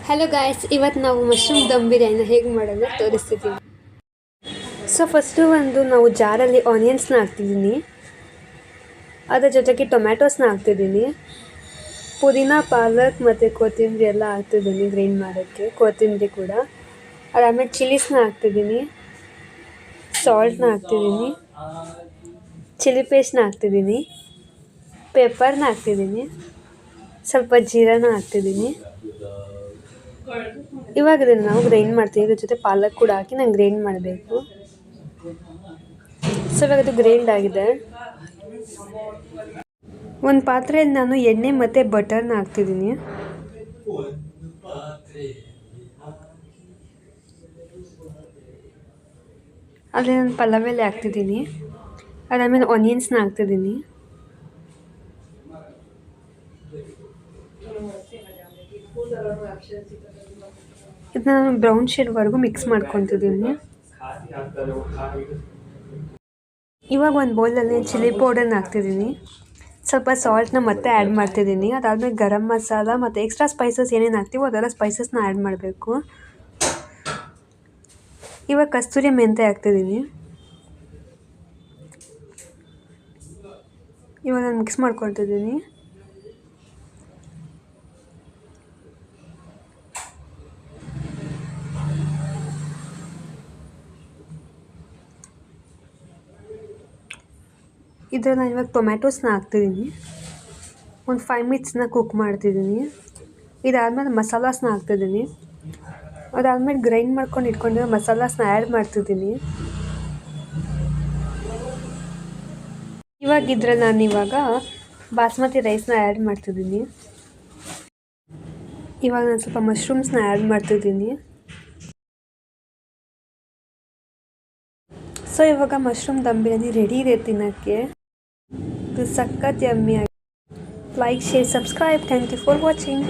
Hello guys, ಇವತ್ತು ನಾವು mushroom ದಮ್ ಬಿರಿಯಾನಿನ ಹೇಗೆ ಮಾಡೋದು ತೋರಿಸ್ತಿದ್ದೀವಿ. ಸೊ ಫಸ್ಟು ನಾವು ಜಾರಲ್ಲಿ ಆನಿಯನ್ಸ್ನ ಹಾಕ್ತಿದ್ದೀನಿ, ಅದರ ಜೊತೆಗೆ ಟೊಮ್ಯಾಟೋಸ್ನ ಹಾಕ್ತಿದ್ದೀನಿ, ಪುದೀನ, ಪಾಲಕ್ ಮತ್ತು ಕೊತ್ತಂಬರಿ ಎಲ್ಲ ಹಾಕ್ತಿದ್ದೀನಿ ಗ್ರೈಂಡ್ ಮಾಡೋಕ್ಕೆ, ಕೊತ್ತಂಬರಿ ಕೂಡ. ಅದಾದಮೇಲೆ ಚಿಲ್ಲೀಸ್ನ ಹಾಕ್ತಿದ್ದೀನಿ, ಸಾಲ್ಟ್ನ ಹಾಕ್ತಿದ್ದೀನಿ, ಚಿಲ್ಲಿ ಪೇಸ್ಟ್ನ ಹಾಕ್ತಿದ್ದೀನಿ, ಪೆಪ್ಪರ್ನ ಹಾಕ್ತಿದ್ದೀನಿ, ಸ್ವಲ್ಪ ಜೀರಾನ ಹಾಕ್ತಿದ್ದೀನಿ. ಇವಾಗ ಇದನ್ನು ನಾವು ಗ್ರೈಂಡ್ ಮಾಡ್ತೀವಿ. ಇದ್ರ ಜೊತೆ ಪಾಲಕ್ ಕೂಡ ಹಾಕಿ ನಾನು ಗ್ರೈಂಡ್ ಮಾಡಬೇಕು. ಸೊ ಇವಾಗ ಇದು ಗ್ರೈಂಡ್ ಆಗಿದೆ. ಒಂದು ಪಾತ್ರೆಯಲ್ಲಿ ನಾನು ಎಣ್ಣೆ ಮತ್ತು ಬಟರ್ನ ಹಾಕ್ತಿದ್ದೀನಿ. ಅದೇ ನಾನು ಪಲಾವ್ ಎಲೆ ಹಾಕ್ತಿದ್ದೀನಿ. ಅದಾದಮೇಲೆ ಆನಿಯನ್ಸ್ನ ಹಾಕ್ತಿದ್ದೀನಿ. ಇದನ್ನ ನಾನು ಬ್ರೌನ್ ಶೇಡ್ವರೆಗೂ ಮಿಕ್ಸ್ ಮಾಡ್ಕೊತಿದ್ದೀನಿ. ಇವಾಗ ಒಂದು ಬೌಲಲ್ಲಿ ಚಿಲ್ಲಿ ಪೌಡರ್ನ ಹಾಕ್ತಿದ್ದೀನಿ, ಸ್ವಲ್ಪ ಸಾಲ್ಟ್ನ ಮತ್ತೆ ಆ್ಯಡ್ ಮಾಡ್ತಿದ್ದೀನಿ. ಅದಾದಮೇಲೆ ಗರಂ ಮಸಾಲ ಮತ್ತು ಎಕ್ಸ್ಟ್ರಾ ಸ್ಪೈಸಸ್ ಏನೇನು ಹಾಕ್ತೀವೋ ಅದೆಲ್ಲ ಸ್ಪೈಸಸ್ನ ಆ್ಯಡ್ ಮಾಡಬೇಕು. ಇವಾಗ ಕಸ್ತೂರಿ ಮೆಂತ್ಯ ಹಾಕ್ತಿದ್ದೀನಿ. ಇವಾಗ ನಾನು ಮಿಕ್ಸ್ ಮಾಡ್ಕೊತಿದ್ದೀನಿ. ಇದರಲ್ಲಿ ನಾನು ಇವಾಗ ಟೊಮ್ಯಾಟೋಸ್ನ ಹಾಕ್ತಿದ್ದೀನಿ. ಒಂದು 5 ಮಿನಿಟ್ಸ್ನ ಕುಕ್ ಮಾಡ್ತಿದ್ದೀನಿ. ಇದಾದಮೇಲೆ ಮಸಾಲಾಸ್ನ ಹಾಕ್ತಿದ್ದೀನಿ. ಅದಾದಮೇಲೆ ಗ್ರೈಂಡ್ ಮಾಡ್ಕೊಂಡು ಇಟ್ಕೊಂಡಿರೋ ಮಸಾಲಾಸ್ನ ಆ್ಯಡ್ ಮಾಡ್ತಿದ್ದೀನಿ. ಇವಾಗ ಇದರಲ್ಲಿ ನಾನು ಬಾಸ್ಮತಿ ರೈಸ್ನ ಆ್ಯಡ್ ಮಾಡ್ತಿದ್ದೀನಿ. ಇವಾಗ ನಾನು ಸ್ವಲ್ಪ ಮಶ್ರೂಮ್ಸ್ನ ಆ್ಯಡ್ ಮಾಡ್ತಿದ್ದೀನಿ. ಸೊ ಇವಾಗ ಮಶ್ರೂಮ್ ದಮ್ ಬಿರಿಯಾನಿ ರೆಡಿ ಇದೆ ತಿನ್ನೋಕ್ಕೆ. ಇದು ಸಖತ್ ಯಮ್ಮಿ ಆಗಿದೆ. Like, share, subscribe. Thank you for watching.